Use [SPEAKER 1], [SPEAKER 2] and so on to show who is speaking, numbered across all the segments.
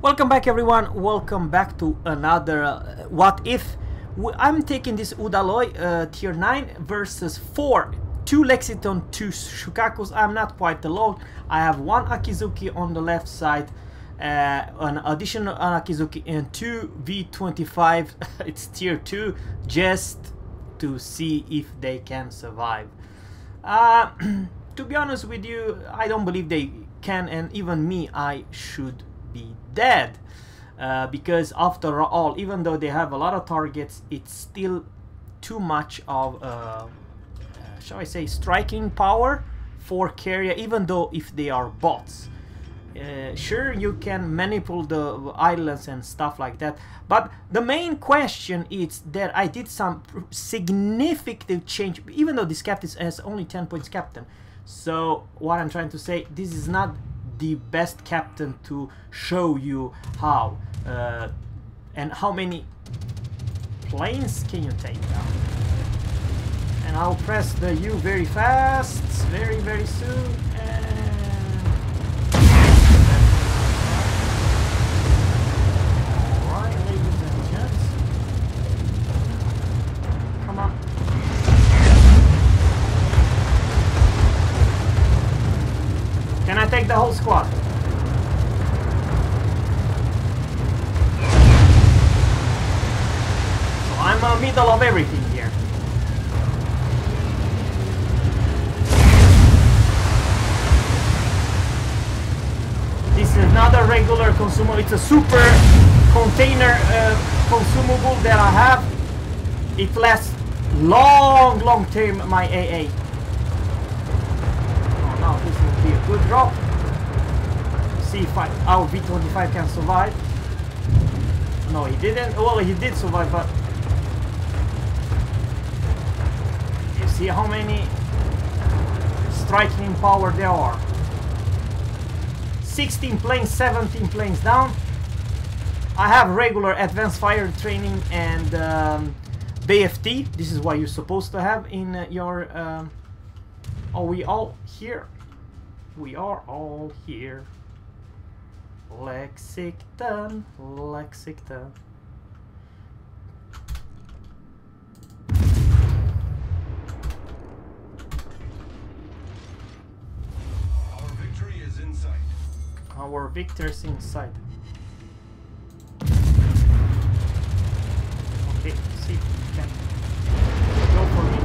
[SPEAKER 1] Welcome back everyone, welcome back to another What If. I'm taking this Udaloi tier 9 versus 4, 2 Lexington, 2 Shukakus. I'm not quite alone. I have 1 Akizuki on the left side, an additional Akizuki and 2 V25, it's tier 2, just to see if they can survive. To be honest with you, I don't believe they can, and even me, I should be dead, because after all, even though they have a lot of targets, it's still too much of shall I say striking power for carrier, even though if they are bots. Sure, you can manipulate the islands and stuff like that, but the main question is that I did some significant change, even though this captain has only 10 points captain. So what I'm trying to say, this is not the best captain to show you how and how many planes can you take down. And I'll press the U very fast, very soon, and alright, ladies and gents, come on. Can I take the whole squad? So I'm middle of everything here. This is not a regular consumable, it's a super container consumable that I have. It lasts long term, my AA. Now this will be a good drop. See if our V25 can survive. No, he didn't. Well, he did survive, but you see how many striking power there are. 16 planes, 17 planes down. I have regular advanced fire training and BFT. This is what you're supposed to have in your are we all here? We are all here. Lexington.
[SPEAKER 2] Our victory is in sight.
[SPEAKER 1] Our victor's in sight. Okay, see, can go for me.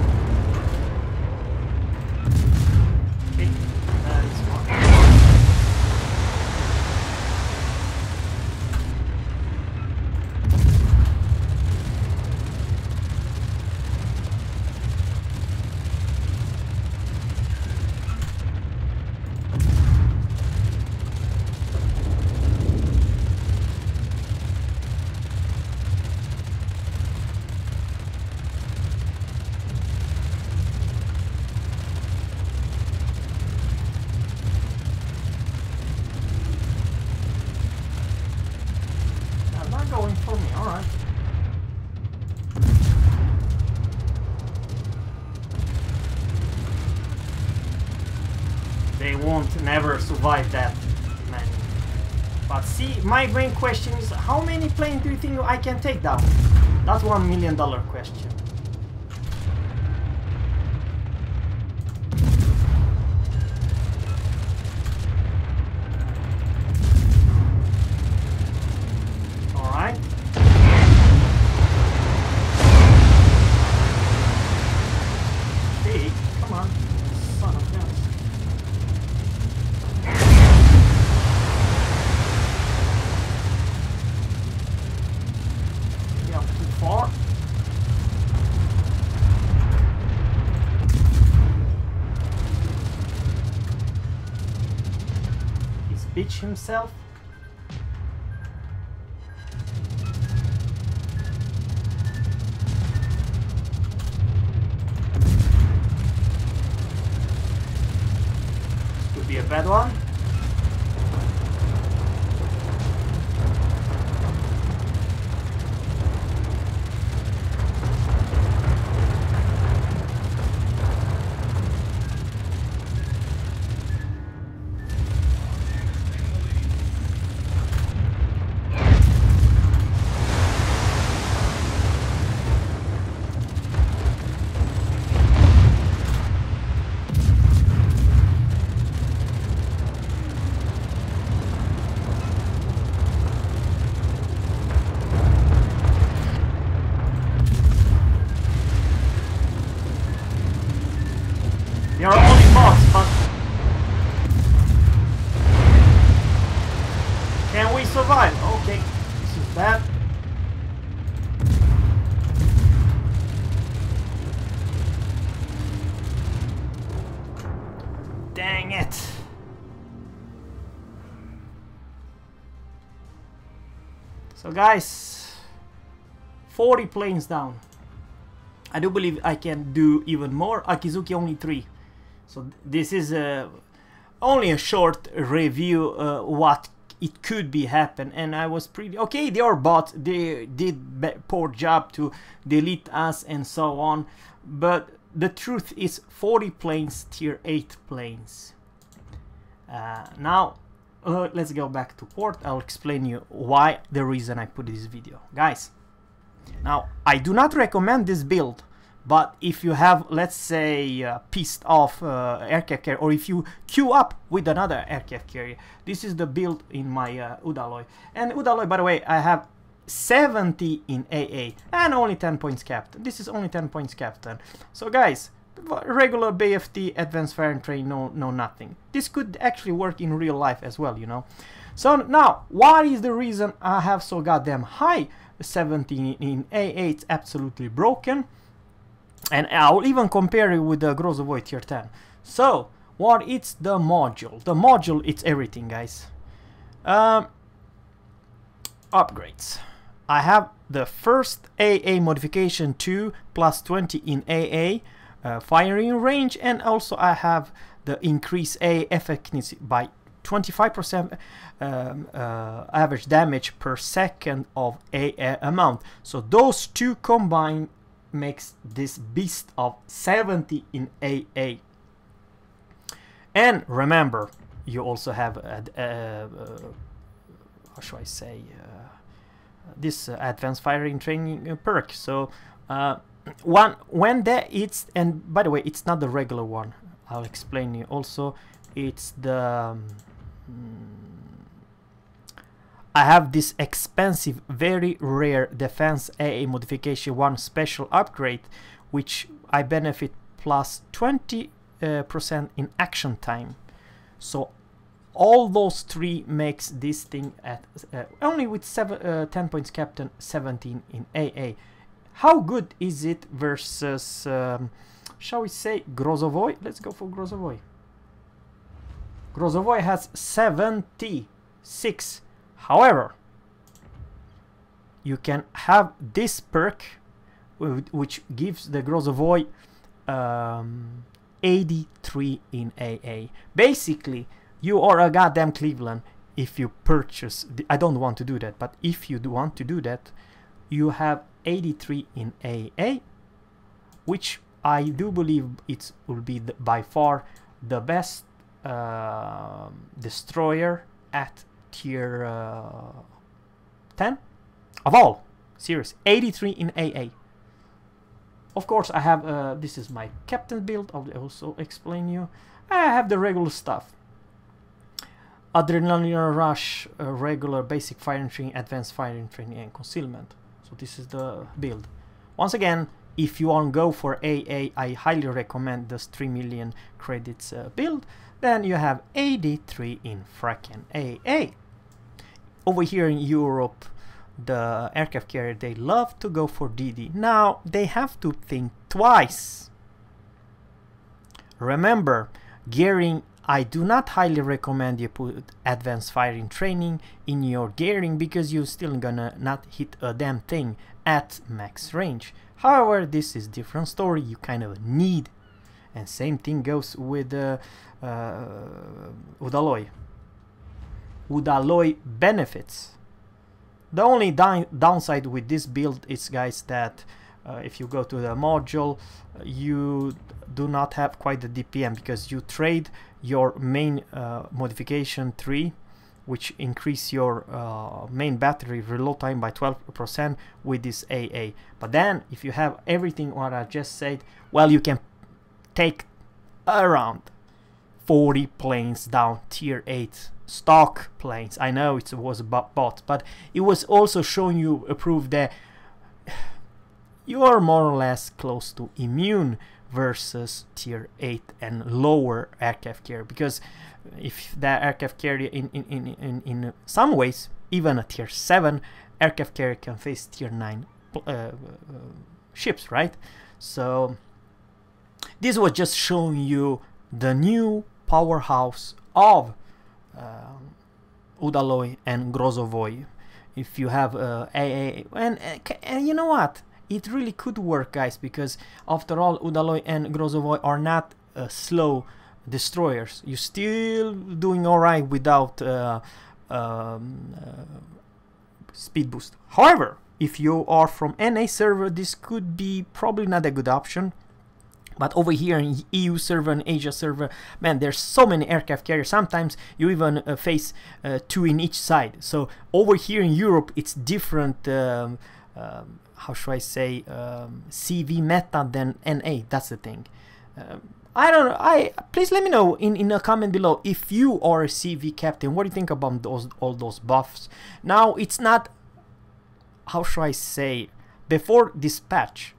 [SPEAKER 1] Okay, that is fine. Going for me, alright. They won't never survive that, man. But see, my main question is, how many planes do you think I can take down? That's $1 million question. Bitch himself. This could be a bad one. survive. Okay, this is bad. Dang it. So guys, 40 planes down. I do believe I can do even more. Akizuki only 3. So this is only a short review what it could be happen, and I was pretty okay. They are bots. They did poor job to delete us and so on. But the truth is 40 planes, tier 8 planes. Now let's go back to port. I'll explain you why, the reason I put this video, guys. Now I do not recommend this build, but if you have, let's say, pissed off aircraft carrier, or if you queue up with another aircraft carrier, this is the build in my Udaloi. And Udaloi, by the way, I have 70 in AA and only 10 points captain. This is only 10 points captain. So guys, regular BFT, advanced fire and train, no nothing. This could actually work in real life as well, you know. So now, what is the reason I have so goddamn high 17 in AA? It's absolutely broken. And I'll even compare it with the Grezovoi tier 10. So, what is the module? The module, it's everything, guys. Upgrades. I have the first AA modification 2 plus 20 in AA firing range, and also I have the increase AA effectiveness by 25% average damage per second of AA amount. So those two combined makes this beast of 70 in AA. And remember, you also have how should I say, this advanced firing training perk. So when that it's, and by the way, it's not the regular one, I'll explain you also. It's the I have this expensive, very rare defense AA modification 1 special upgrade, which I benefit plus 20% in action time. So all those 3 makes this thing at only with 10 points captain, 17 in AA. How good is it versus shall we say Grezovoi? Let's go for Grezovoi. Grezovoi has 76. However, you can have this perk which gives the Grezovoi 83 in AA. Basically, you are a goddamn Cleveland if you purchase. I don't want to do that, but if you do want to do that, you have 83 in AA, which I do believe it will be by far the best destroyer at tier 10 of all. Serious, 83 in AA. Of course, I have this is my captain build. I'll also explain you. I have the regular stuff: adrenaline rush, regular basic firing training, advanced firing training, and concealment. So this is the build. Once again, if you want to go for AA, I highly recommend this 3 million credits build. Then you have 83 in fracking AA. Over here in Europe, the aircraft carrier, they love to go for DD. Now, they have to think twice. Remember, gearing, I do not highly recommend you put advanced firing training in your gearing, because you're still gonna not hit a damn thing at max range. However, this is different story, you kind of need. And same thing goes with Udaloi. Udaloi benefits. The only downside with this build is, guys, that if you go to the module, you do not have quite the DPM, because you trade your main modification 3, which increase your main battery reload time by 12% with this AA. But then if you have everything what I just said, well, you can take around 40 planes down, tier 8 stock planes. I know it was a bot, but it was also showing you a proof that you are more or less close to immune versus tier 8 and lower aircraft carrier. Because if that aircraft carrier in some ways even a tier 7 aircraft carrier can face tier 9 ships, right? So this was just showing you the new powerhouse of Udaloi and Grezovoi. If you have AA, and you know what, it really could work, guys, because after all, Udaloi and Grezovoi are not slow destroyers. You're still doing alright without speed boost. However, if you are from NA server, this could be probably not a good option. But over here in EU server and Asia server, man, there's so many aircraft carriers. Sometimes you even face 2 in each side. So over here in Europe, it's different, how should I say, CV meta than NA. That's the thing. I don't know. Please let me know in a comment below if you are a CV captain. What do you think about all those buffs? Now, it's not, how should I say, before this patch,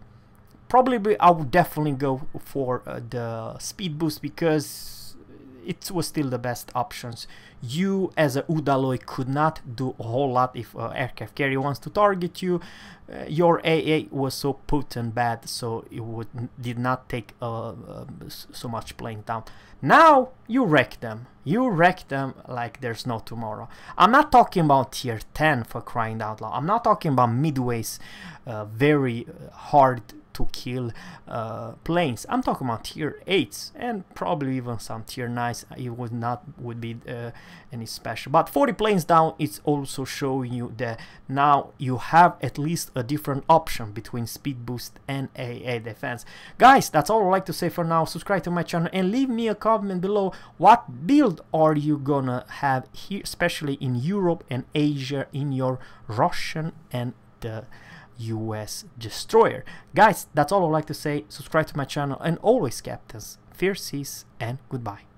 [SPEAKER 1] probably I would definitely go for the speed boost, because it was still the best options. You as a Udaloi could not do a whole lot if aircraft carrier wants to target you. Your AA was so potent bad, so it did not take so much playing down. Now you wreck them. You wreck them like there's no tomorrow. I'm not talking about tier 10, for crying out loud. I'm not talking about midways, very hard to kill planes. I'm talking about tier 8s and probably even some tier 9s. It would be any special. But 40 planes down, it's also showing you that now you have at least a different option between speed boost and AA defense. Guys, that's all I'd like to say for now. Subscribe to my channel and leave me a comment below. What build are you gonna have here, especially in Europe and Asia, in your Russian and the US destroyer? Guys, that's all I'd like to say. Subscribe to my channel, and always, captains, fair seas and goodbye.